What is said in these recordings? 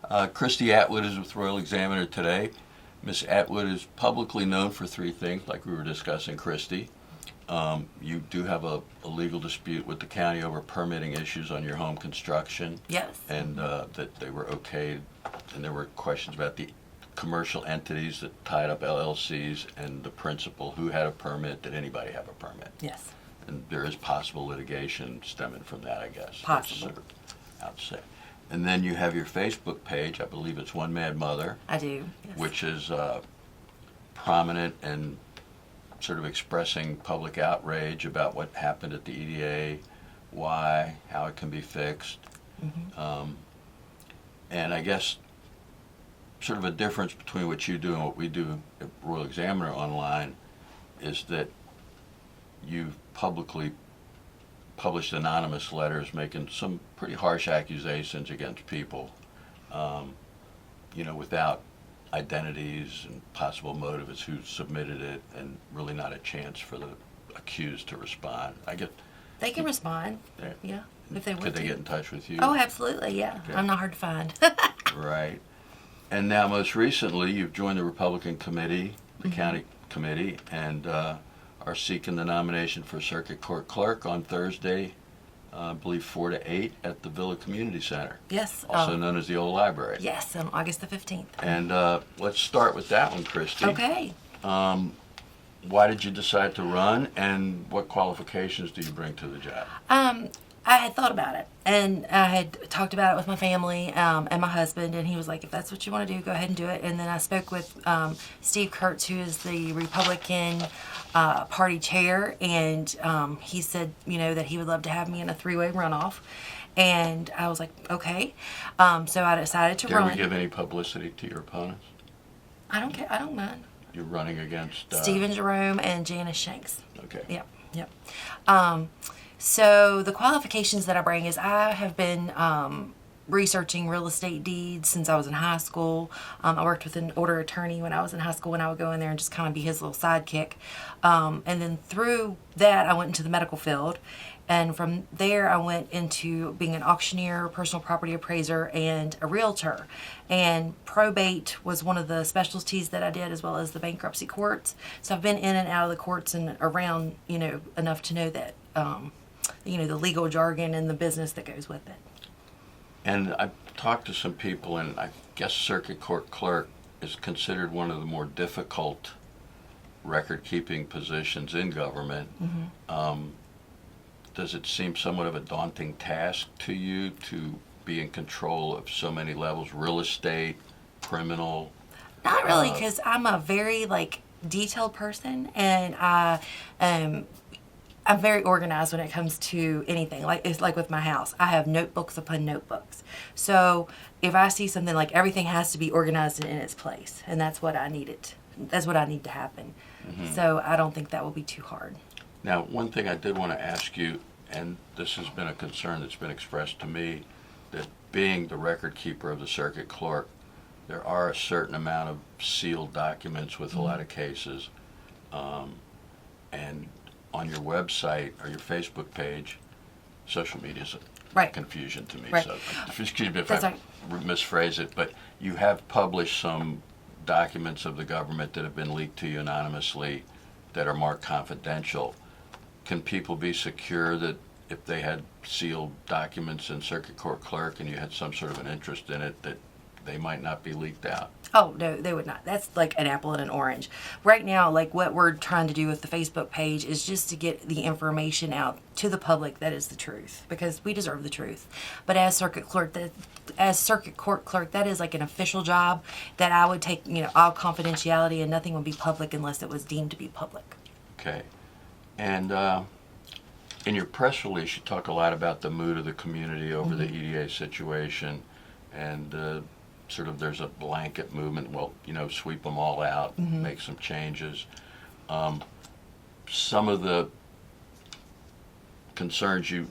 Kristie Atwood is with Royal Examiner today. Miss Atwood is publicly known for three things, like we were discussing, Kristie. You do have a legal dispute with the county over permitting issues on your home construction. Yes. And that they were okayed, and there were questions about the commercial entities that tied up LLCs and the principal, who had a permit, did anybody have a permit? Yes. And there is possible litigation stemming from that, I guess. Possible. That's sort of out to say. And then you have your Facebook page, I believe it's One Mad Mother. I do, yes. Which is prominent and sort of expressing public outrage about what happened at the EDA, why, how it can be fixed. Mm-hmm. And I guess sort of a difference between what you do and what we do at Royal Examiner online is that you've publicly published anonymous letters making some pretty harsh accusations against people, without identities and possible motive as who submitted it, and really not a chance for the accused to respond. They can respond. Yeah, if they want to. Could they get in touch with you? Oh, absolutely, yeah. Okay. I'm not hard to find. Right. And now, most recently, you've joined the Republican committee, the county committee, and are seeking the nomination for Circuit Court Clerk on Thursday, I believe 4 to 8 at the Villa Community Center. Yes. Also known as the Old Library. Yes, on August the 15th. And let's start with that one, Kristie. Okay. Why did you decide to run, and what qualifications do you bring to the job? I had thought about it, and I had talked about it with my family and my husband, and he was like, if that's what you want to do, go ahead and do it. And then I spoke with Steve Kurtz, who is the Republican Party chair, and he said, that he would love to have me in a three-way runoff. And I was like, okay. So I decided to run. Did we give any publicity to your opponents? I don't care. I don't mind. You're running against... Stephen Jerome and Janice Shanks. Okay. Yep. So the qualifications that I bring is I have been researching real estate deeds since I was in high school. I worked with an older attorney when I was in high school, and I would go in there and just kind of be his little sidekick. And then through that, I went into the medical field. And from there, I went into being an auctioneer, personal property appraiser, and a realtor. And probate was one of the specialties that I did, as well as the bankruptcy courts. So I've been in and out of the courts and around, enough to know that, the legal jargon and the business that goes with it. And I've talked to some people, and I guess Circuit Court Clerk is considered one of the more difficult record-keeping positions in government. Mm-hmm. Does it seem somewhat of a daunting task to you to be in control of so many levels, real estate, criminal? Not really, because I'm a very, detailed person, and I'm very organized when it comes to anything. It's like with my house. I have notebooks upon notebooks. So if I see something, everything has to be organized and in its place, and that's what I need That's what I need to happen. Mm-hmm. So I don't think that will be too hard. Now, one thing I did want to ask you, and this has been a concern that's been expressed to me, that being the record keeper of the circuit clerk, there are a certain amount of sealed documents with a lot of cases. And on your website or your Facebook page, social media is a confusion to me. Right. So excuse me if I misphrase it, but you have published some documents of the government that have been leaked to you anonymously that are marked confidential. Can people be secure that if they had sealed documents in Circuit Court Clerk and you had some sort of an interest in it, that they might not be leaked out? Oh, no, they would not. That's like an apple and an orange. Right now, what we're trying to do with the Facebook page is just to get the information out to the public that is the truth, because we deserve the truth. But as Circuit Court Clerk, that is like an official job that I would take, all confidentiality, and nothing would be public unless it was deemed to be public. Okay. And in your press release, you talk a lot about the mood of the community over the EDA situation, and sort of there's a blanket movement, sweep them all out, make some changes. Some of the concerns you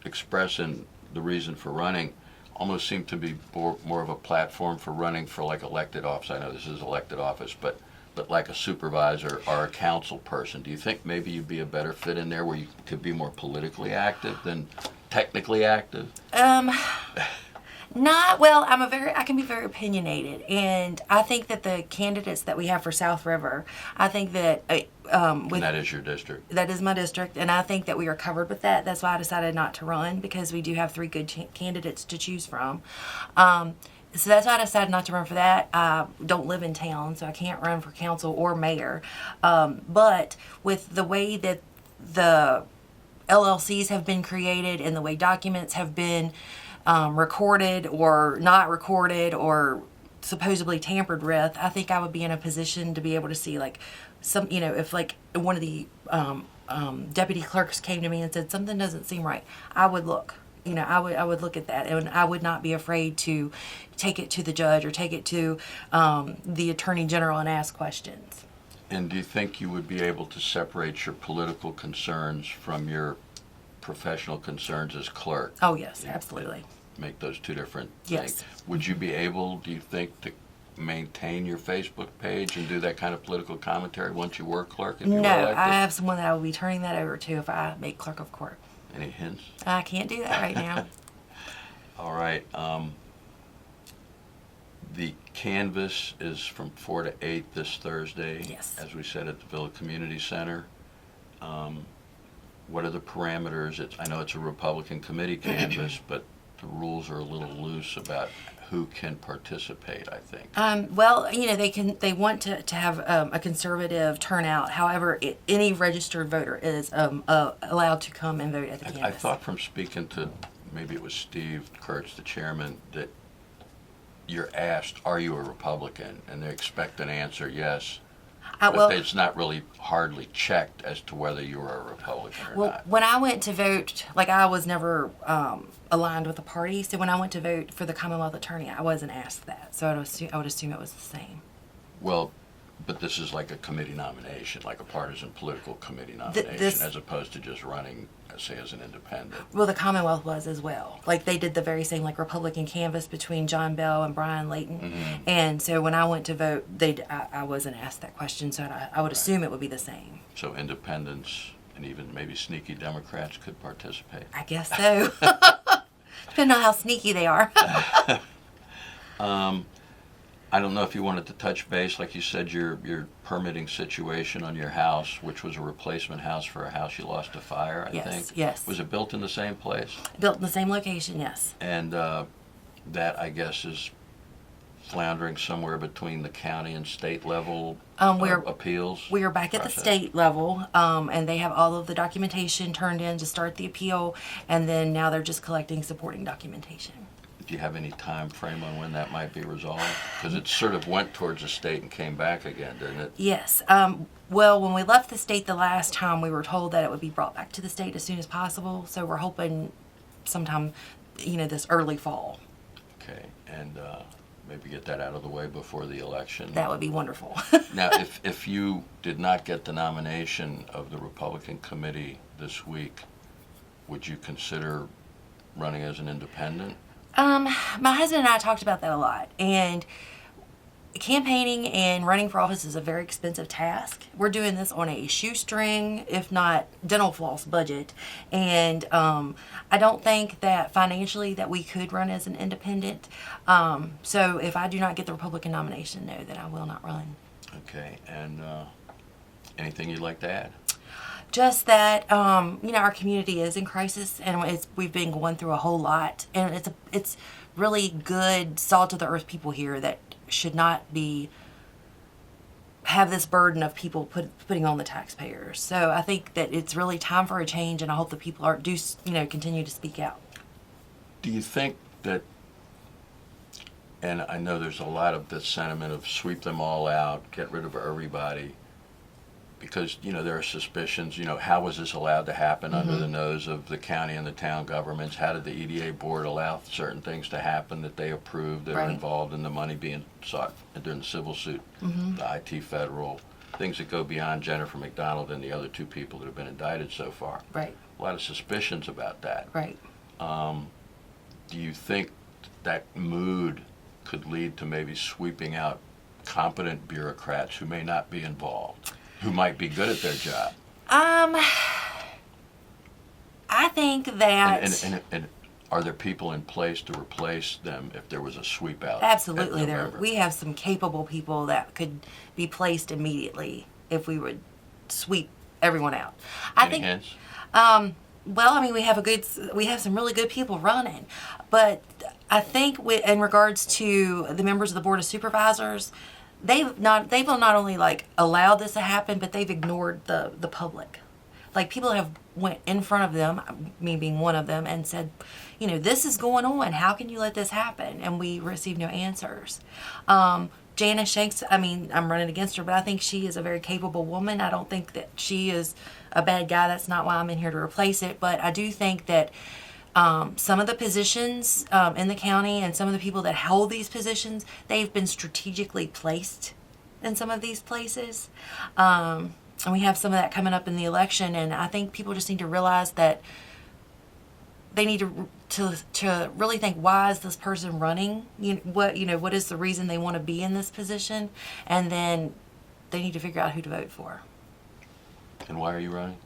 express in the reason for running almost seem to be more of a platform for running for elected office. I know this is elected office, but like a supervisor or a council person. Do you think maybe you'd be a better fit in there where you could be more politically active than technically active? Not well. I can be very opinionated, and I think that the candidates that we have for South River, I think that And that is your district. that is my district, and I think that we are covered with that. That's why I decided not to run, because we do have three good candidates to choose from. So that's why I decided not to run for that. I don't live in town, so I can't run for council or mayor. But with the way that the LLCs have been created and the way documents have been recorded or not recorded or supposedly tampered with, I think I would be in a position to be able to see, like, some, if like one of the deputy clerks came to me and said something doesn't seem right, I would look. I would look at that, and I would not be afraid to take it to the judge or take it to the attorney general and ask questions. And do you think you would be able to separate your political concerns from your professional concerns as clerk? Oh, yes, absolutely. Make those two different Yes. things. Would you be able, do you think, to maintain your Facebook page and do that kind of political commentary once you were clerk? If you were No, elected? I have someone that I will be turning that over to if I make clerk of court. Any hints? I can't do that right now. All right. The canvass is from 4 to 8 this Thursday. Yes. As we said, at the Villa Community Center. What are the parameters? I know it's a Republican committee canvass, but the rules are a little loose about who can participate, I think. Well, they want to have a conservative turnout. However, any registered voter is allowed to come and vote at the I canvass. thought from speaking to, maybe it was Steve Kurtz, the chairman, that you're asked, are you a Republican? And they expect an answer, yes. But it's not really hardly checked as to whether you were a Republican or not. When I went to vote, like, I was never aligned with a party, so when I went to vote for the Commonwealth Attorney, I wasn't asked that. So I would assume it was the same. Well, but this is like a committee nomination, like a partisan political committee nomination, as opposed to just running, say, as an independent. Well, the Commonwealth was as well. Like, they did the very same, like, Republican canvass between John Bell and Brian Layton. Mm-hmm. And so when I went to vote, I wasn't asked that question, so I would assume it would be the same. So independents and even maybe sneaky Democrats could participate. I guess so. Depending on how sneaky they are. I don't know if you wanted to touch base, like you said, your permitting situation on your house, which was a replacement house for a house you lost to fire, I think. Yes. Was it built in the same place? Built in the same location, yes. And that, I guess, is floundering somewhere between the county and state level appeals? We are back at the state level, and they have all of the documentation turned in to start the appeal, and then now they're just collecting supporting documentation. Do you have any time frame on when that might be resolved? Because it sort of went towards the state and came back again, didn't it? Yes. Well, when we left the state the last time, we were told that it would be brought back to the state as soon as possible. So we're hoping sometime, this early fall. Okay, and maybe get that out of the way before the election. That would be wonderful. Now, if you did not get the nomination of the Republican committee this week, would you consider running as an independent? My husband and I talked about that a lot, and campaigning and running for office is a very expensive task. We're doing this on a shoestring, if not dental floss budget, and I don't think that financially that we could run as an independent. So if I do not get the Republican nomination, no, then I will not run. Okay, and anything you'd like to add? Just that, our community is in crisis, and we've been going through a whole lot, and it's really good, salt of the earth people here that should not have this burden of people putting on the taxpayers. So I think that it's really time for a change, and I hope that people continue to speak out. Do you think that, and I know there's a lot of this sentiment of sweep them all out, get rid of everybody, because, there are suspicions, how was this allowed to happen under the nose of the county and the town governments? How did the EDA board allow certain things to happen that they approved that are involved in the money being sought during the civil suit, the IT federal, things that go beyond Jennifer McDonald and the other two people that have been indicted so far? Right. A lot of suspicions about that. Right. Do you think that mood could lead to maybe sweeping out competent bureaucrats who may not be involved? Who might be good at their job? I think that... And Are there people in place to replace them if there was a sweep out? Absolutely, in there. November? We have some capable people that could be placed immediately if we would sweep everyone out. Any hints? Well, I mean, we have some really good people running, but I think in regards to the members of the Board of Supervisors, they will not only like allowed this to happen, but they've ignored the public. Like, people have went in front of them, me being one of them, and said, this is going on. How can you let this happen? And we received no answers. Janice Shanks, I mean, I'm running against her, but I think she is a very capable woman. I don't think that she is a bad guy. That's not why I'm in here to replace it. But I do think that some of the positions in the county and some of the people that hold these positions, they've been strategically placed in some of these places. And we have some of that coming up in the election. And I think people just need to realize that they need to really think, why is this person running? What is the reason they want to be in this position? And then they need to figure out who to vote for. And why are you running?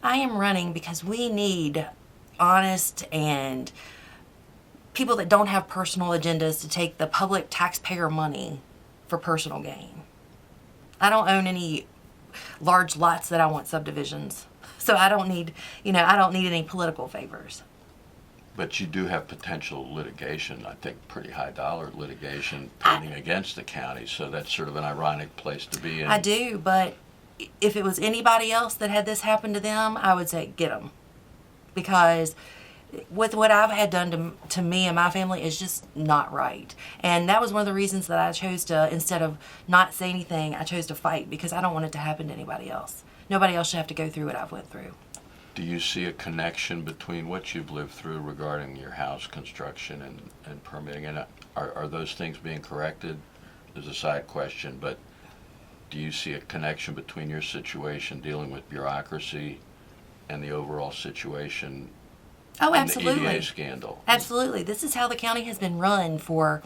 I am running because we need honest and people that don't have personal agendas to take the public taxpayer money for personal gain. I don't own any large lots that I want subdivisions. So I don't need any political favors. But you do have potential litigation, I think pretty high dollar litigation pending against the county, so that's sort of an ironic place to be in. I do, but if it was anybody else that had this happen to them, I would say get them. Because with what I've had done to me and my family is just not right. And that was one of the reasons that I chose to, instead of not say anything, I chose to fight, because I don't want it to happen to anybody else. Nobody else should have to go through what I've went through. Do you see a connection between what you've lived through regarding your house construction and permitting? And are those things being corrected? There's a side question, but do you see a connection between your situation dealing with bureaucracy and the overall situation Oh, in absolutely. the EDA scandal? Absolutely. This is how the county has been run for,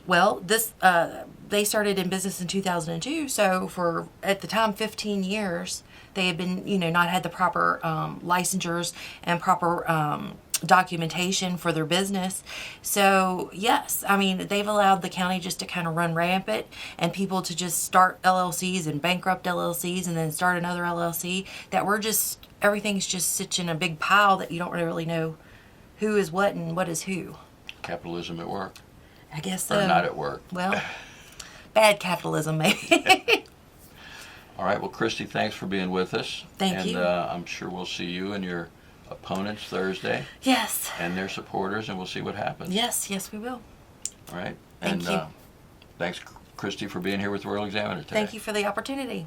they started in business in 2002, so for, at the time, 15 years, they had been, not had the proper licensures and proper documentation for their business. So, yes, I mean, they've allowed the county just to kind of run rampant and people to just start LLCs and bankrupt LLCs and then start another LLC, that everything's just sitting in a big pile that you don't really know who is what and what is who. Capitalism at work? I guess so. Or not at work? Well, bad capitalism, maybe. All right. Well, Kristie, thanks for being with us. Thank you. And I'm sure we'll see you and your opponents Thursday. Yes. And their supporters, and we'll see what happens. Yes, we will. All right. Thank you. Thanks, Kristie, for being here with Royal Examiner today. Thank you for the opportunity.